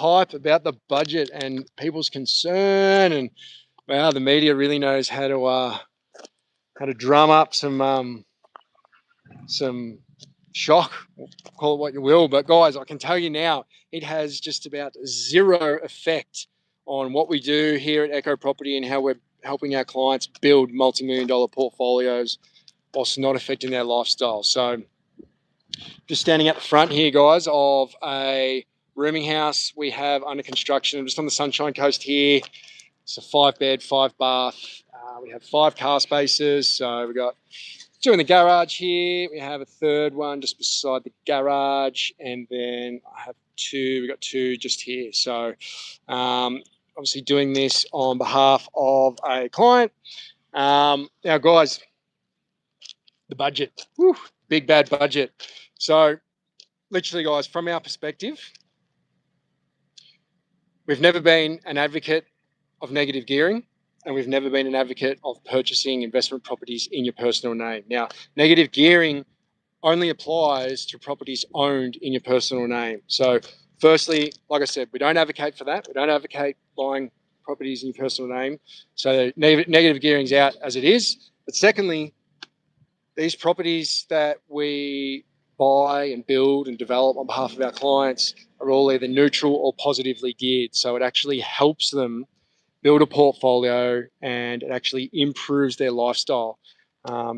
hype about the budget and people's concern, and wow, the media really knows how to drum up some shock, call it what you will. But guys, I can tell you now, it has just about zero effect on what we do here at Echo Property and how we're helping our clients build multi-million-dollar portfolios whilst not affecting their lifestyle. So just standing at the front here, guys, of a rooming house we have under construction just on the Sunshine Coast here. It's a 5-bed, 5-bath. We have 5 car spaces. So we've got 2 in the garage here. We have a third one just beside the garage, and then I have 2. We've got 2 just here. So obviously doing this on behalf of a client. Now, guys, the budget. Whew, big bad budget. So literally, guys, from our perspective, we've never been an advocate of negative gearing, and we've never been an advocate of purchasing investment properties in your personal name. Now, negative gearing only applies to properties owned in your personal name. So firstly, like I said, we don't advocate for that. We don't advocate buying properties in your personal name. So negative gearing's out as it is. But secondly, these properties that we buy and build and develop on behalf of our clients are all either neutral or positively geared. So it actually helps them build a portfolio, and it actually improves their lifestyle,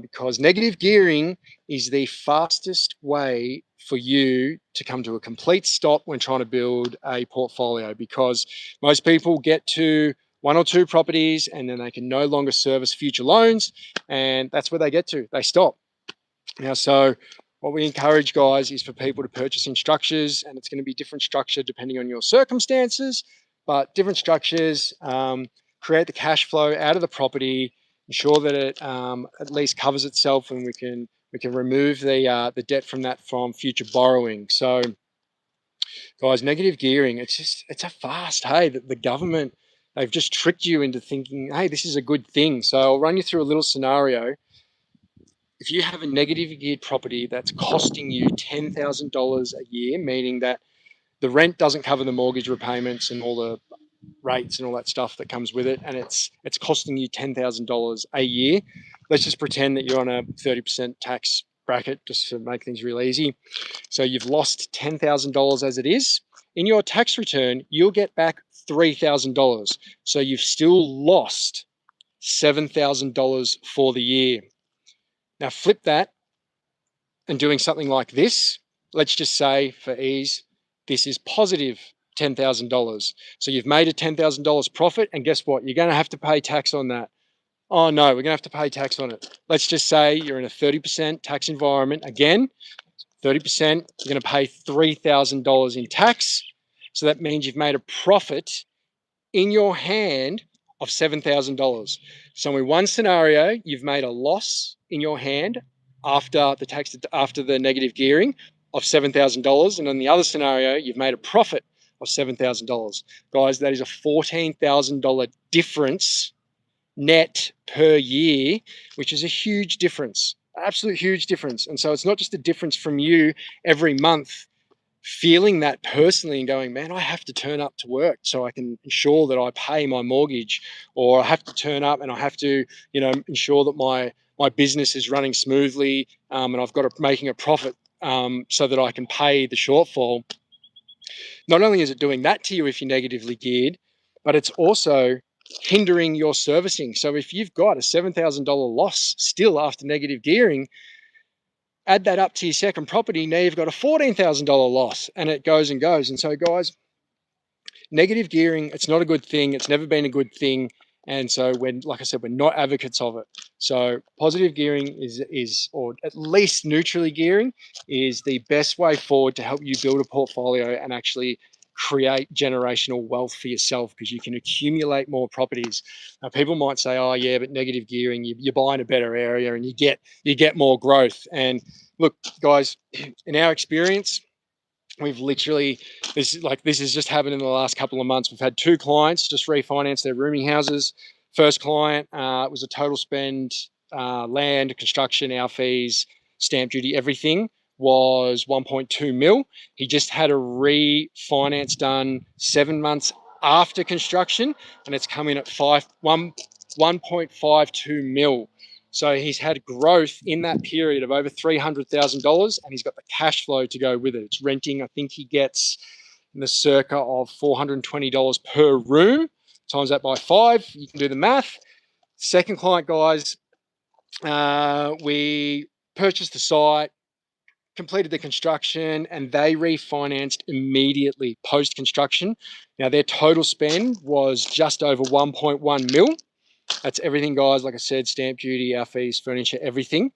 because negative gearing is the fastest way for you to come to a complete stop when trying to build a portfolio, because most people get to 1 or 2 properties and then they can no longer service future loans, and that's where they get to. They stop. Now, so what we encourage, guys, is for people to purchase in structures, and it's going to be different structure depending on your circumstances, but different structures, create the cash flow out of the property, ensure that it at least covers itself, and we can remove the debt from that from future borrowing. So, guys, negative gearing, it's a fast, hey, the government, they've just tricked you into thinking, hey, this is a good thing. So I'll run you through a little scenario. If you have a negative geared property that's costing you $10,000 a year, meaning that the rent doesn't cover the mortgage repayments and all the rates and all that stuff that comes with it, and it's costing you $10,000 a year. Let's just pretend that you're on a 30% tax bracket, just to make things real easy. So you've lost $10,000 as it is. In your tax return, you'll get back $3,000. So you've still lost $7,000 for the year. Now flip that and doing something like this. Let's just say, for ease, this is positive $10,000. So you've made a $10,000 profit, and guess what? You're going to have to pay tax on that. Oh no, we're going to have to pay tax on it. Let's just say you're in a 30% tax environment. Again, 30%, you're going to pay $3,000 in tax. So that means you've made a profit in your hand of $7,000. So in one scenario, you've made a loss in your hand after the negative gearing of $7,000, and in the other scenario, you've made a profit of $7,000. Guys, that is a $14,000 difference net per year, which is a huge difference, absolute huge difference. And so it's not just a difference from you every month feeling that personally and going, man, I have to turn up to work so I can ensure that I pay my mortgage, or I have to turn up and I have to, ensure that my business is running smoothly, and I've got making a profit so that I can pay the shortfall. Not only is it doing that to you if you're negatively geared, but it's also hindering your servicing. So if you've got a $7,000 loss still after negative gearing, add that up to your second property, now you've got a $14,000 loss, and it goes and goes. And so, guys, negative gearing, it's not a good thing. It's never been a good thing. And so like I said, we're not advocates of it. So positive gearing is, or at least neutrally gearing, is the best way forward to help you build a portfolio and actually create generational wealth for yourself, because you can accumulate more properties. Now, people might say, oh yeah, but negative gearing, you buy in a better area and you get more growth. And look, guys, in our experience, we've literally, this has just happened in the last couple of months. We've had 2 clients just refinance their rooming houses. First client, it was a total spend, land, construction, our fees, stamp duty, everything, was 1.2 mil. He just had a refinance done 7 months after construction, and it's coming at 1.52 mil. So he's had growth in that period of over $300,000, and he's got the cash flow to go with it. It's renting. I think he gets in the circa of $420 per room. Times that by 5, you can do the math. Second client, guys, we purchased the site, completed the construction, and they refinanced immediately post-construction. Now, their total spend was just over 1.1 mil. That's everything, guys. Like I said, stamp duty, our fees, furniture, everything.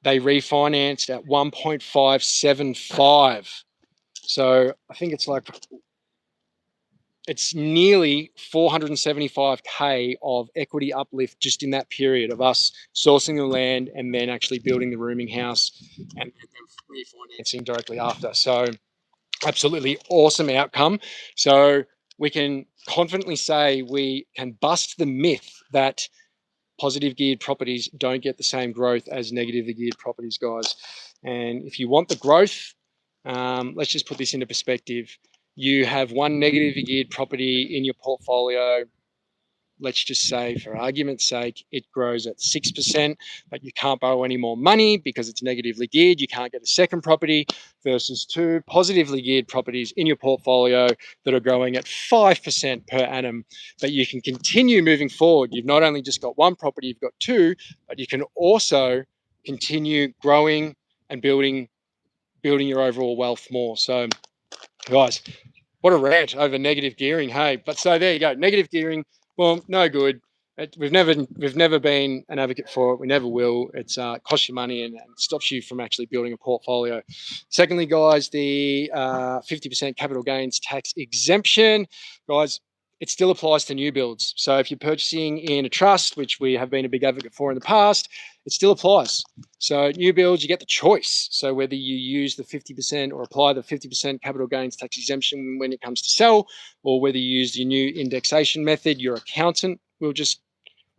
They refinanced at 1.575. So I think it's nearly 475K of equity uplift just in that period of us sourcing the land and then actually building the rooming house and refinancing directly after. So absolutely awesome outcome. So we can confidently say we can bust the myth that positive geared properties don't get the same growth as negatively geared properties, guys. And if you want the growth, let's just put this into perspective. You have one negatively geared property in your portfolio. Let's just say, for argument's sake, it grows at 6%, but you can't borrow any more money because it's negatively geared. You can't get a second property versus 2 positively geared properties in your portfolio that are growing at 5% per annum. But you can continue moving forward. You've not only just got 1 property, you've got 2, but you can also continue growing and building your overall wealth more. So, guys, what a rant over negative gearing, hey? But so there you go, negative gearing. Well, no good. We've never been an advocate for it. We never will. It's costs you money and stops you from actually building a portfolio. Secondly, guys, the 50% capital gains tax exemption, guys, it still applies to new builds. So if you're purchasing in a trust, which we have been a big advocate for in the past, it still applies. So new builds, you get the choice. So whether you use the 50% or apply the 50% capital gains tax exemption when it comes to sell, or whether you use your new indexation method, your accountant will just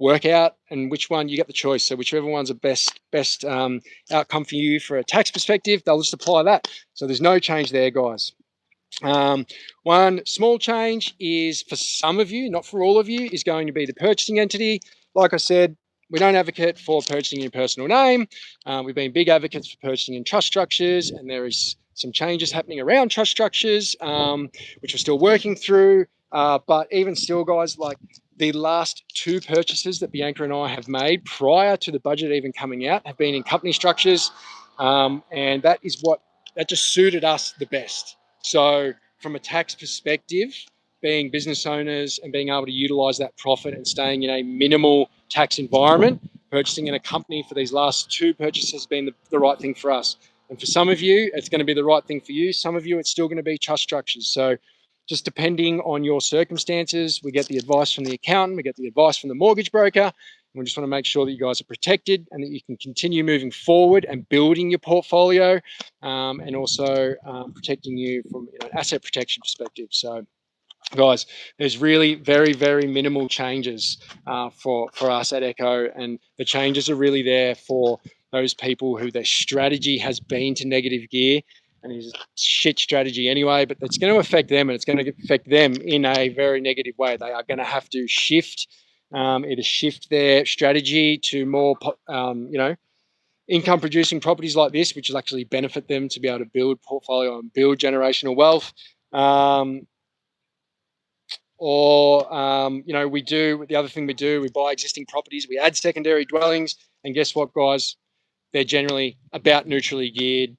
work out and which one you get the choice. So whichever one's the best outcome for you for a tax perspective, they'll just apply that. So there's no change there, guys. One small change is for some of you, not for all of you, is going to be the purchasing entity. Like I said, we don't advocate for purchasing in personal name. We've been big advocates for purchasing in trust structures, and there is some changes happening around trust structures, which we're still working through. But even still, guys, like the last 2 purchases that Bianca and I have made prior to the budget even coming out have been in company structures, and that just suited us the best. So from a tax perspective, being business owners and being able to utilize that profit and staying in a minimal tax environment, purchasing in a company for these last 2 purchases has been the right thing for us. And for some of you, it's going to be the right thing for you. Some of you, it's still going to be trust structures. So just depending on your circumstances, we get the advice from the accountant, we get the advice from the mortgage broker. We just want to make sure that you guys are protected and that you can continue moving forward and building your portfolio, and also protecting you from an asset protection perspective. So, guys, there's really very, very minimal changes for us at Echo, and the changes are really there for those people who their strategy has been to negative gear and is a shit strategy anyway, but it's going to affect them, and it's going to affect them in a very negative way. They are going to have to shift, either shift their strategy to more, income producing properties like this, which will actually benefit them to be able to build portfolio and build generational wealth. We do the other thing we buy existing properties, we add secondary dwellings, and guess what, guys? They're generally about neutrally geared,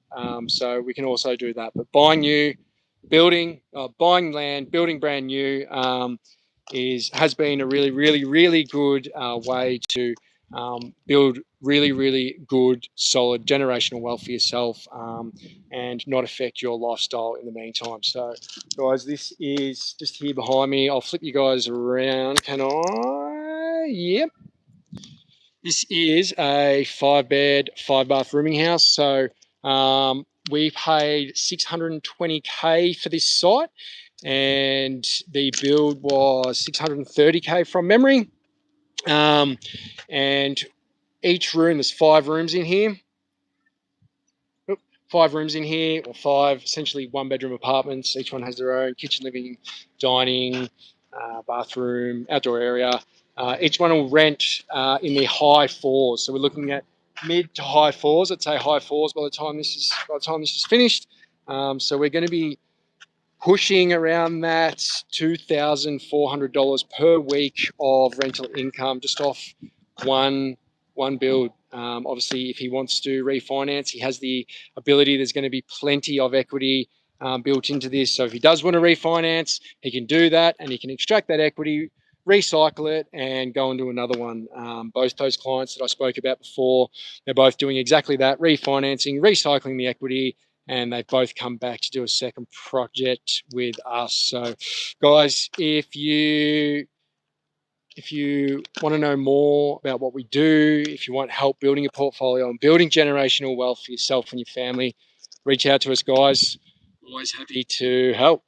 so we can also do that. But buying land, building brand new has been a really, really, really good way to build really, really good, solid generational wealth for yourself, and not affect your lifestyle in the meantime. So, guys, this is just here behind me. I'll flip you guys around. Can I? Yep. This is a 5-bed, 5-bath rooming house. So we paid $620K for this site, and the build was $630K from memory. And each room, there's 5 rooms in here. rooms in here, or 5 essentially 1-bedroom apartments. Each one has their own kitchen, living, dining, bathroom, outdoor area. Each one will rent in the high 4s. So we're looking at mid to high 4s. I'd say high 4s by the time this is finished. So we're going to be pushing around that $2,400 per week of rental income just off one build. Obviously, if he wants to refinance, he has the ability. There's going to be plenty of equity built into this. So if he does want to refinance, he can do that, and he can extract that equity, recycle it, and go into another one. Both those clients that I spoke about before, they're both doing exactly that: refinancing, recycling the equity, and they've both come back to do a second project with us. So, guys, if you want to know more about what we do, if you want help building a portfolio and building generational wealth for yourself and your family, reach out to us, guys. Always happy to help.